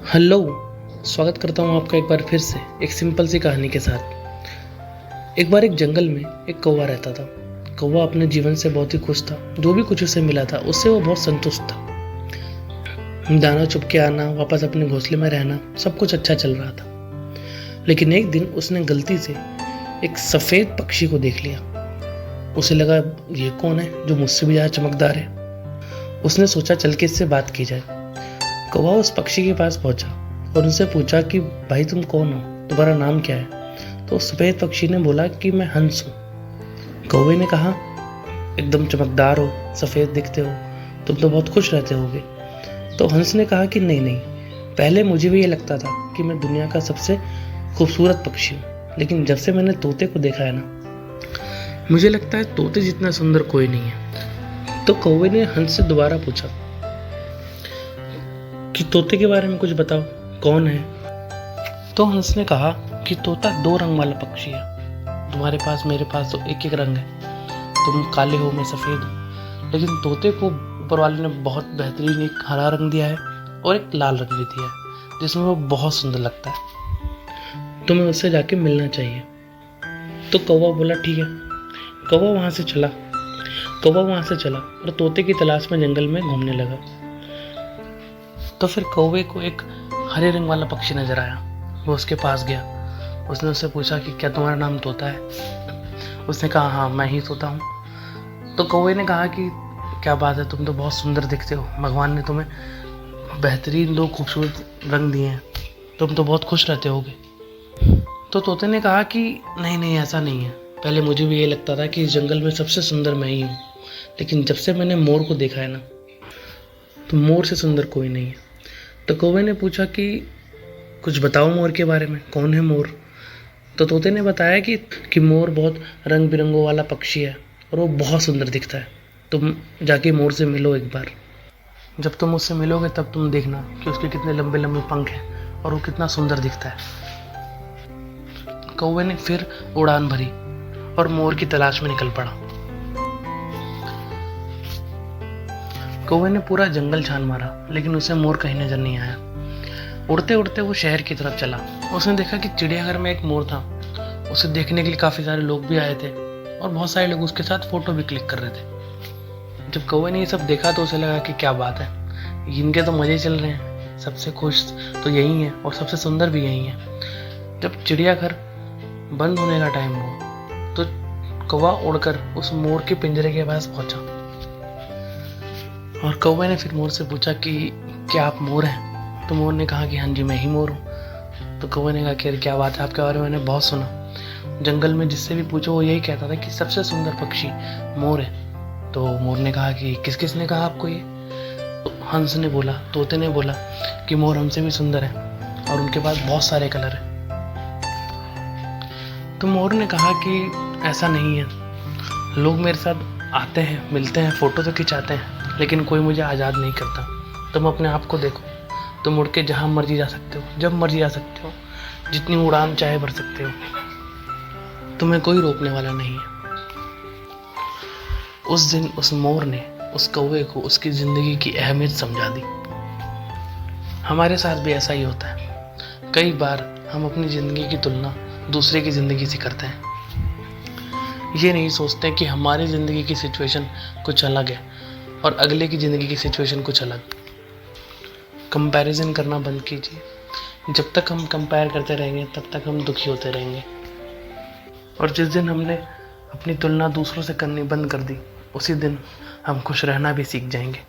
Hello. स्वागत करता हूँ आपका एक बार फिर से एक सिंपल सी कहानी के साथ। एक बार एक जंगल में एक कौवा रहता था। कौवा अपने जीवन से बहुत ही खुश था। जो भी कुछ उसे मिला था उससे वो बहुत संतुष्ट था। दाना चुग के आना, वापस अपने घोंसले में रहना, सब कुछ अच्छा चल रहा था। लेकिन एक दिन उसने गलती से एक सफ़ेद पक्षी को देख लिया। उसे लगा ये कौन है जो मुझसे भी ज़्यादा चमकदार है। उसने सोचा चल के इससे बात की जाए। कौवा उस पक्षी के पास पहुंचा और उनसे पूछा कि भाई तुम कौन हो, तुम्हारा नाम क्या है। तो सफ़ेद पक्षी ने बोला कि मैं हंस हूँ। कौवे ने कहा एकदम चमकदार हो, सफ़ेद दिखते हो, तुम तो बहुत खुश रहते होगे। तो हंस ने कहा कि नहीं नहीं, पहले मुझे भी ये लगता था कि मैं दुनिया का सबसे खूबसूरत पक्षी हूँ, लेकिन जब से मैंने तोते को देखा है ना, मुझे लगता है तोते जितना सुंदर कोई नहीं है। तो कौवे ने हंस से दोबारा पूछा कि तोते के बारे में कुछ बताओ, कौन है। तो हंस ने कहा कि तोता दो रंग वाला पक्षी है। तुम्हारे पास मेरे पास तो एक एक रंग है। तुम काले हो, मैं सफ़ेद हूँ। लेकिन तोते को ऊपर वाले ने बहुत बेहतरीन एक हरा रंग दिया है और एक लाल रंग भी दिया है, जिसमें वो बहुत सुंदर लगता है। तुम्हें उससे जाके मिलना चाहिए। तो कौवा बोला ठीक है। कौवा वहाँ से चला और तोते की तलाश में जंगल में घूमने लगा। तो फिर कौवे को एक हरे रंग वाला पक्षी नजर आया। वो उसके पास गया। उसने उससे पूछा कि क्या तुम्हारा नाम तोता है। उसने कहा हाँ, मैं ही तोता हूँ। तो कौवे ने कहा कि क्या बात है, तुम तो बहुत सुंदर दिखते हो, भगवान ने तुम्हें बेहतरीन दो खूबसूरत रंग दिए हैं, तुम तो बहुत खुश रहते होगे। तो तोते ने कहा कि नहीं नहीं, ऐसा नहीं है। पहले मुझे भी ये लगता था कि इस जंगल में सबसे सुंदर मैं ही हूँ, लेकिन जब से मैंने मोर को देखा है ना, तो मोर से सुंदर कोई नहीं है। तो कौवे ने पूछा कि कुछ बताओ मोर के बारे में, कौन है मोर। तो तोते ने बताया कि मोर बहुत रंग बिरंगों वाला पक्षी है और वो बहुत सुंदर दिखता है। तुम जाके मोर से मिलो एक बार। जब तुम उससे मिलोगे तब तुम देखना कि उसके कितने लंबे लंबे पंख हैं और वो कितना सुंदर दिखता है। कौवे ने फिर उड़ान भरी और मोर की तलाश में निकल पड़ा। कौवे ने पूरा जंगल छान मारा, लेकिन उसे मोर कहीं नजर नहीं आया। उड़ते उड़ते वो शहर की तरफ चला। उसने देखा कि चिड़ियाघर में एक मोर था। उसे देखने के लिए काफ़ी सारे लोग भी आए थे और बहुत सारे लोग उसके साथ फ़ोटो भी क्लिक कर रहे थे। जब कौवे ने ये सब देखा तो उसे लगा कि क्या बात है, इनके तो मज़े चल रहे हैं, सबसे खुश तो यही है और सबसे सुंदर भी यही है। जब चिड़ियाघर बंद होने का टाइम हुआ तो कौवा उड़कर उस मोर के पिंजरे के पास पहुंचा और कौवे ने फिर मोर से पूछा कि क्या आप मोर हैं। तो मोर ने कहा कि हाँ जी, मैं ही मोर हूँ। तो कौवे ने कहा कि क्या बात है, आपके बारे में मैंने बहुत सुना, जंगल में जिससे भी पूछो वो यही कहता था कि सबसे सुंदर पक्षी मोर है। तो मोर ने कहा कि किस किस ने कहा आपको ये। तो हंस ने बोला, तोते ने बोला कि मोर हमसे भी सुंदर है और उनके पास बहुत सारे कलर हैं। तो मोर ने कहा कि ऐसा नहीं है, लोग मेरे साथ आते हैं, मिलते हैं, फ़ोटो तो खिंचाते हैं, लेकिन कोई मुझे आज़ाद नहीं करता। तुम अपने आप को देखो, तुम उड़ के जहाँ मर्जी जा सकते हो, जब मर्जी जा सकते हो, जितनी उड़ान चाहे भर सकते हो, तुम्हें कोई रोकने वाला नहीं है। उस दिन उस मोर ने उस कौवे को उसकी ज़िंदगी की अहमियत समझा दी। हमारे साथ भी ऐसा ही होता है। कई बार हम अपनी ज़िंदगी की तुलना दूसरे की ज़िंदगी से करते हैं। ये नहीं सोचते कि हमारी ज़िंदगी की सिचुएशन कुछ अलग है और अगले की ज़िंदगी की सिचुएशन कुछ अलग। कंपैरिजन करना बंद कीजिए। जब तक हम कंपेयर करते रहेंगे तब तक हम दुखी होते रहेंगे, और जिस दिन हमने अपनी तुलना दूसरों से करनी बंद कर दी, उसी दिन हम खुश रहना भी सीख जाएंगे।